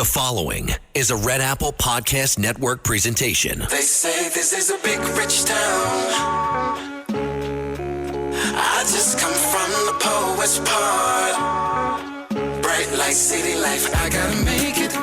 The following is a Red Apple Podcast Network presentation. They say this is a big rich town. I just come from the poet's part. Bright light, city life, I gotta make it.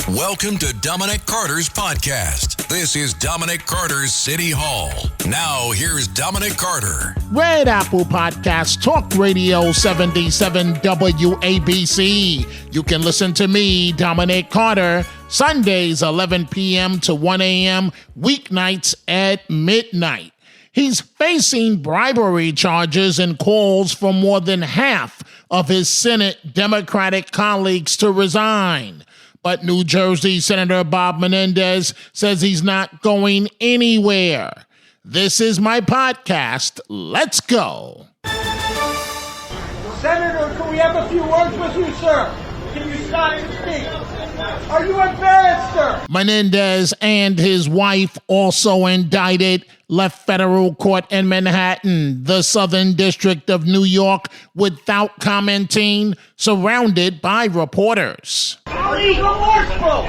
Welcome to Dominic Carter's podcast. This is Dominic Carter's City Hall. Now, here's Dominic Carter. Red Apple Podcast, Talk Radio 77 WABC. You can listen to me, Dominic Carter, Sundays 11 p.m. to 1 a.m., weeknights at midnight. He's facing bribery charges and calls for more than half of his Senate Democratic colleagues to resign. But New Jersey Senator Bob Menendez says he's not going anywhere. This is my podcast. Let's go. Senator, can we have a few words with you, sir? Can you stop and speak? Are you embarrassed, sir? Menendez and his wife, also indicted, left federal court in Manhattan, the Southern District of New York, without commenting, surrounded by reporters. Remorseful.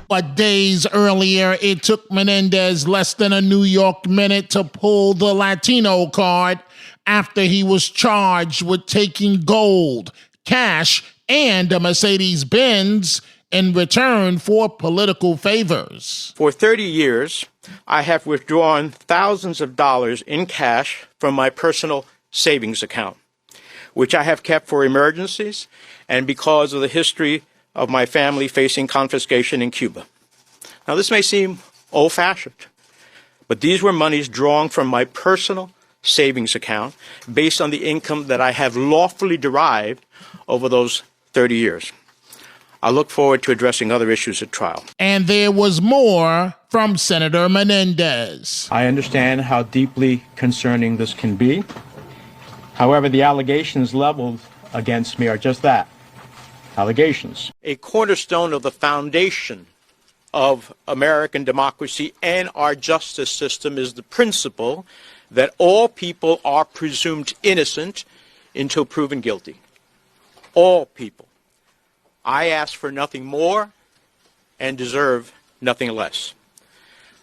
But days earlier, it took Menendez less than a New York minute to pull the Latino card after he was charged with taking gold, cash, and a Mercedes-Benz in return for political favors. For 30 years, I have withdrawn thousands of dollars in cash from my personal savings account, which I have kept for emergencies and because of the history of my family facing confiscation in Cuba. Now, this may seem old-fashioned, but these were monies drawn from my personal savings account based on the income that I have lawfully derived over those 30 years. I look forward to addressing other issues at trial. And there was more from Senator Menendez. I understand how deeply concerning this can be. However, the allegations leveled against me are just that, allegations. A cornerstone of the foundation of American democracy and our justice system is the principle that all people are presumed innocent until proven guilty. All people. I ask for nothing more and deserve nothing less.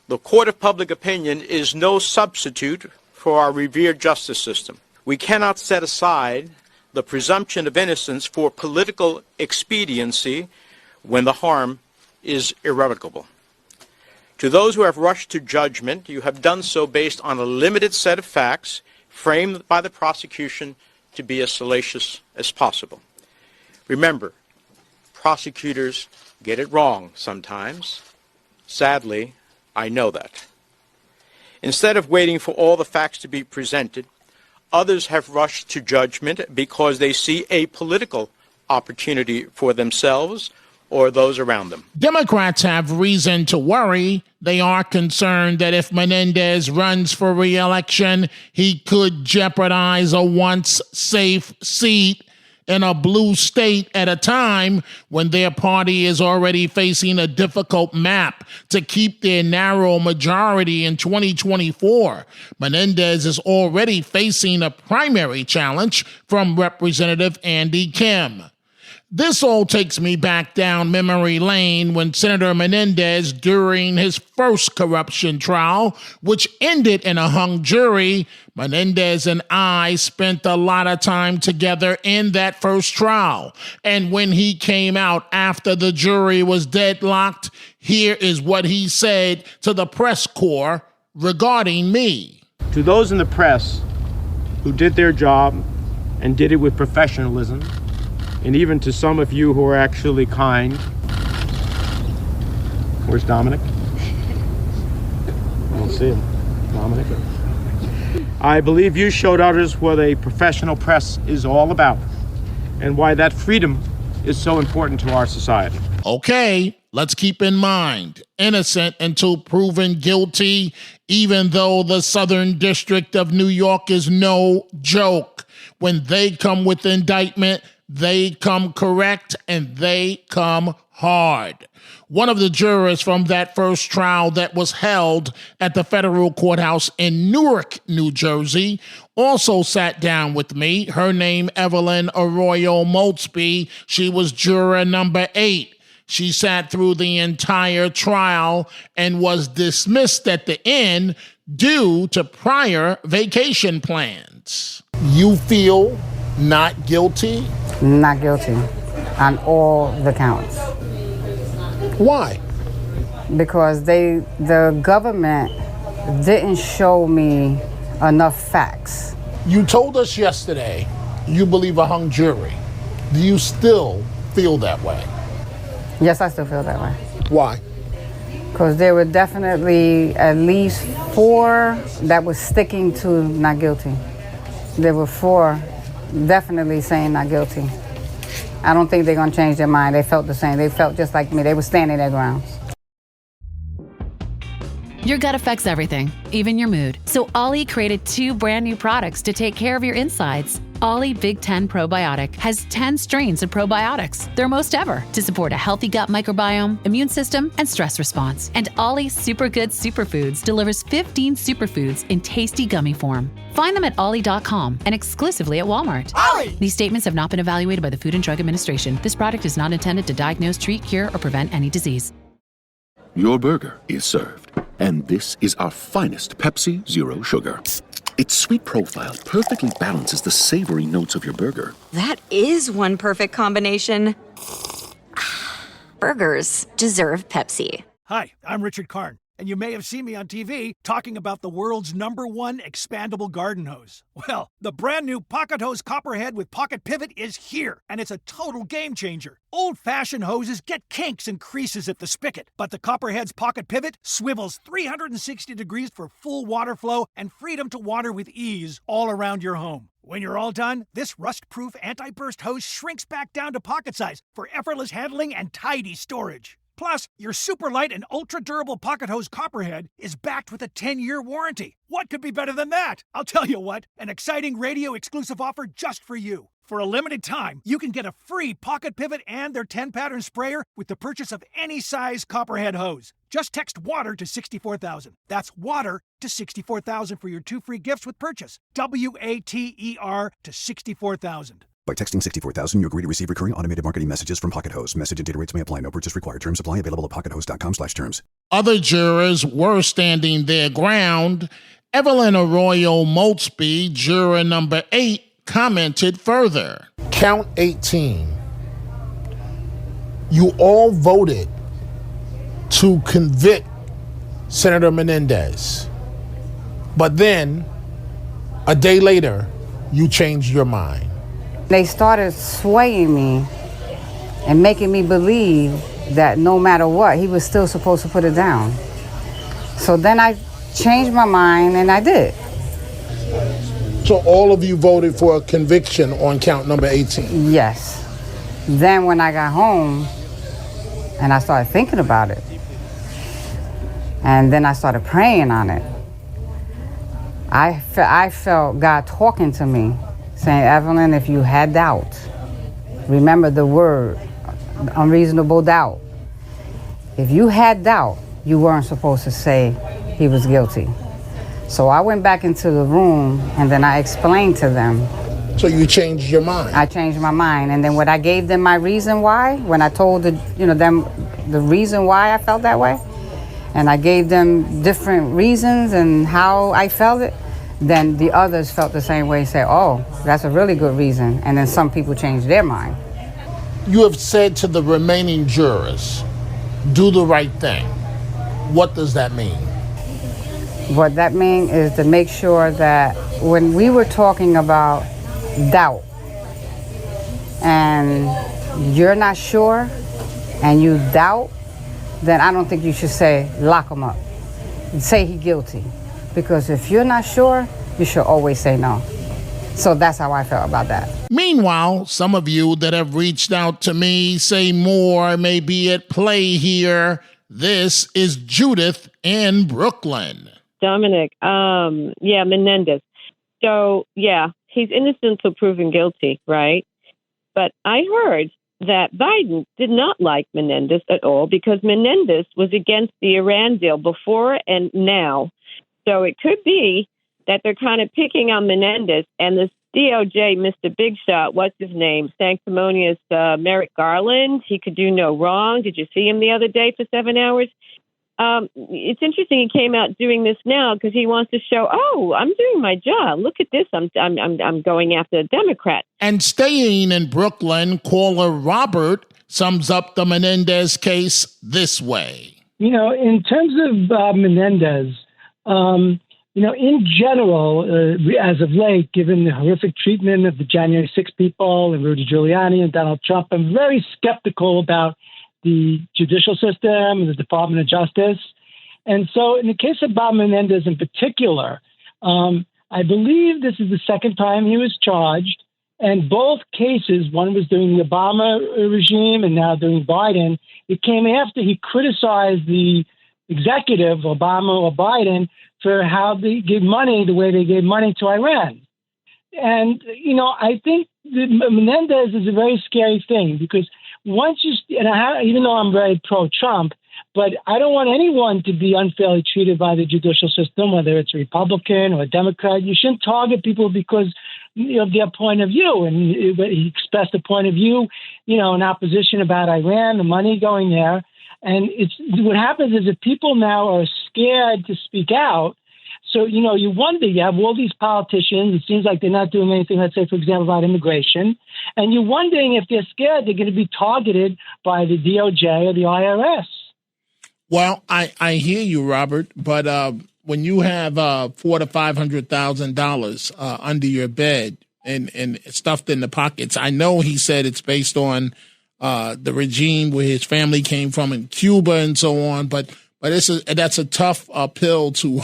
The court of public opinion is no substitute for our revered justice system. We cannot set aside the presumption of innocence for political expediency when the harm is irrevocable. To those who have rushed to judgment, you have done so based on a limited set of facts framed by the prosecution to be as salacious as possible. Remember, prosecutors get it wrong sometimes. Sadly, I know that. Instead of waiting for all the facts to be presented, others have rushed to judgment because they see a political opportunity for themselves or those around them. Democrats have reason to worry. They are concerned that if Menendez runs for re-election, he could jeopardize a once safe seat in a blue state at a time when their party is already facing a difficult map to keep their narrow majority in 2024. Menendez is already facing a primary challenge from Representative Andy Kim. This all takes me back down memory lane when Senator Menendez, during his first corruption trial, which ended in a hung jury, Menendez and I spent a lot of time together in that first trial. And when he came out after the jury was deadlocked, here is what he said to the press corps regarding me. To those in the press who did their job and did it with professionalism, and even to some of you who are actually kind. Where's Dominic? I don't see him. Dominic. I believe you showed others what a professional press is all about and why that freedom is so important to our society. Okay, let's keep in mind, innocent until proven guilty, even though the Southern District of New York is no joke. When they come with indictment, They come correct and they come hard. One of the jurors from that first trial that was held at the federal courthouse in Newark, New Jersey, also sat down with me. Her name, Evelyn Arroyo Maltsby. She was juror number 8. She sat through the entire trial and was dismissed at the end due to prior vacation plans. You feel not guilty? Not guilty on all the counts. Why? Because the government didn't show me enough facts. You told us yesterday you believe a hung jury. Do you still feel that way? Yes, I still feel that way. Why? Because there were definitely at least 4 that was sticking to not guilty. There were 4 definitely saying not guilty. I don't think they're going to change their mind. They felt the same. They felt just like me. They were standing their grounds. Your gut affects everything, even your mood. So Ollie created 2 brand new products to take care of your insides. Ollie Big 10 Probiotic has 10 strains of probiotics, their most ever, to support a healthy gut microbiome, immune system, and stress response. And Ollie Super Good Superfoods delivers 15 superfoods in tasty gummy form. Find them at ollie.com and exclusively at Walmart. Ollie! These statements have not been evaluated by the Food and Drug Administration. This product is not intended to diagnose, treat, cure, or prevent any disease. Your burger is served. And this is our finest Pepsi Zero Sugar. Its sweet profile perfectly balances the savory notes of your burger. That is one perfect combination. Burgers deserve Pepsi. Hi, I'm Richard Karn, and you may have seen me on TV talking about the world's #1 expandable garden hose. Well, the brand new Pocket Hose Copperhead with Pocket Pivot is here, and it's a total game changer. Old-fashioned hoses get kinks and creases at the spigot, but the Copperhead's Pocket Pivot swivels 360 degrees for full water flow and freedom to water with ease all around your home. When you're all done, this rust-proof anti-burst hose shrinks back down to pocket size for effortless handling and tidy storage. Plus, your super light and ultra-durable Pocket Hose Copperhead is backed with a 10-year warranty. What could be better than that? I'll tell you what, an exciting radio-exclusive offer just for you. For a limited time, you can get a free Pocket Pivot and their 10-pattern sprayer with the purchase of any size Copperhead hose. Just text WATER to 64,000. That's WATER to 64,000 for your 2 free gifts with purchase. WATER to 64,000. By texting 64,000, you agree to receive recurring automated marketing messages from Pocket Hose. Message and data rates may apply. No purchase required. Terms apply. Available at pockethose.com/terms. Other jurors were standing their ground. Evelyn Arroyo Maltsby, juror number 8, commented further. Count 18. You all voted to convict Senator Menendez. But then, a day later, you changed your mind. They started swaying me and making me believe that no matter what, he was still supposed to put it down. So then I changed my mind and I did. So all of you voted for a conviction on count number 18? Yes. Then when I got home and I started thinking about it, and then I started praying on it, I felt God talking to me, saying, Evelyn, if you had doubt, remember the word, unreasonable doubt. If you had doubt, you weren't supposed to say he was guilty. So I went back into the room and then I explained to them. So you changed your mind? I changed my mind. And then when I gave them my reason why, when I told them the reason why I felt that way, and I gave them different reasons and how I felt it, then the others felt the same way, say, oh, that's a really good reason. And then some people changed their mind. You have said to the remaining jurors, do the right thing. What does that mean? What that means is to make sure that when we were talking about doubt and you're not sure and you doubt, then I don't think you should say lock him up. Say he's guilty. Because if you're not sure, you should always say no. So that's how I felt about that. Meanwhile, some of you that have reached out to me say more may be at play here. This is Judith in Brooklyn. Dominic, Menendez. So, yeah, he's innocent until proven guilty, right? but I heard that Biden did not like Menendez at all because Menendez was against the Iran deal before and now. So it could be that they're kind of picking on Menendez, and this DOJ, Mr. Big Shot, what's his name? Sanctimonious Merrick Garland. He could do no wrong. Did you see him the other day for 7 hours? It's interesting he came out doing this now because he wants to show, oh, I'm doing my job. Look at this. I'm going after the Democrat. And staying in Brooklyn, caller Robert sums up the Menendez case this way. You know, in terms of Menendez, you know, in general, as of late, given the horrific treatment of the January 6 people and Rudy Giuliani and Donald Trump, I'm very skeptical about the judicial system and the Department of Justice. And so in the case of Bob Menendez in particular, I believe this is the second time he was charged. And both cases, one was during the Obama regime and now during Biden, it came after he criticized the executive, Obama or Biden, for how they gave money the way they gave money to Iran. And, you know, I think Menendez is a very scary thing because once you, even though I'm very pro-Trump, but I don't want anyone to be unfairly treated by the judicial system, whether it's a Republican or a Democrat. You shouldn't target people because of their point of view. And he expressed a point of view, you know, in opposition about Iran, the money going there. And it's what happens is that people now are scared to speak out. So, you know, you wonder, you have all these politicians, it seems like they're not doing anything, let's say, for example, about immigration. And you're wondering if they're scared, they're going to be targeted by the DOJ or the IRS. Well, I hear you, Robert, but when you have $400,000 to $500,000 under your bed and stuffed in the pockets, I know he said it's based on the regime where his family came from in Cuba and so on, but that's a tough pill to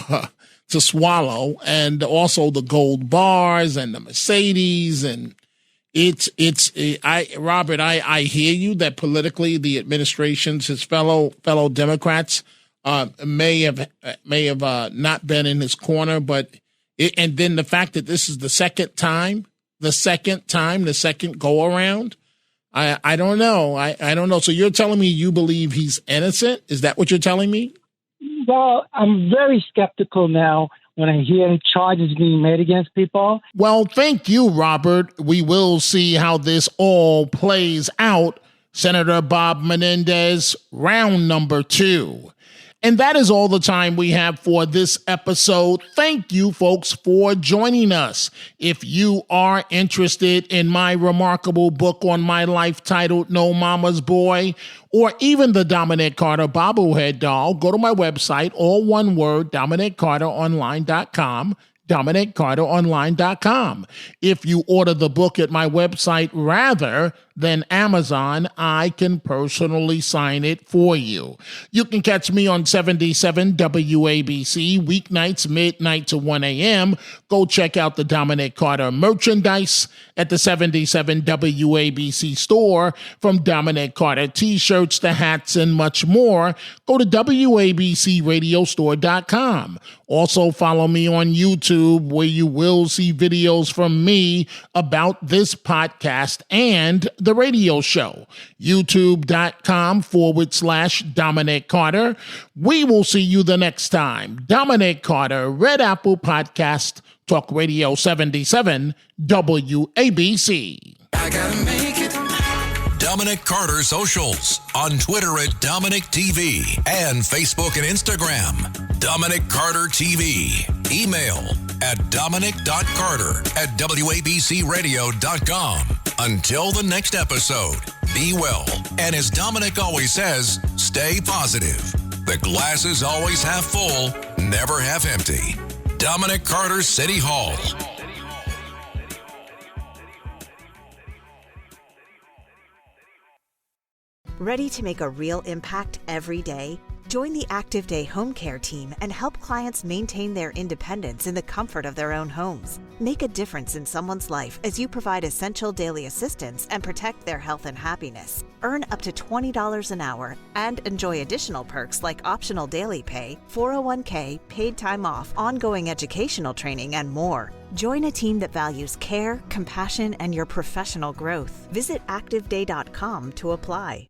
swallow, and also the gold bars and the Mercedes, and Robert, I hear you that politically the administrations, his fellow Democrats, may have not been in his corner, but and then the fact that this is the second go around, I don't know. I don't know. So you're telling me you believe he's innocent? Is that what you're telling me? Well, I'm very skeptical now when I hear charges being made against people. Well, thank you, Robert. We will see how this all plays out. Senator Bob Menendez, round number 2. And that is all the time we have for this episode. Thank you, folks, for joining us. If you are interested in my remarkable book on my life titled No Mama's Boy, or even the Dominic Carter bobblehead doll, go to my website, all one word, DominicCarterOnline.com. DominicCarterOnline.com. If you order the book at my website rather than Amazon, I can personally sign it for you. You can catch me on 77 WABC, weeknights, midnight to 1 a.m. Go check out the Dominic Carter merchandise at the 77 WABC store, from Dominic Carter t-shirts to hats and much more. Go to WABCRadiostore.com. Also follow me on YouTube, where you will see videos from me about this podcast and the radio show. YouTube.com/Dominic Carter. We will see you the next time. Dominic Carter, Red Apple Podcast, Talk Radio 77, WABC. I gotta make it. Dominic Carter Socials on Twitter at Dominic TV and Facebook and Instagram. Dominic Carter TV. Email at dominic.carter@wabcradio.com. Until the next episode, be well. And as Dominic always says, stay positive. The glass is always half full, never half empty. Dominic Carter City Hall. Ready to make a real impact every day? Join the Active Day Home Care team and help clients maintain their independence in the comfort of their own homes. Make a difference in someone's life as you provide essential daily assistance and protect their health and happiness. Earn up to $20 an hour and enjoy additional perks like optional daily pay, 401k, paid time off, ongoing educational training, and more. Join a team that values care, compassion, and your professional growth. Visit ActiveDay.com to apply.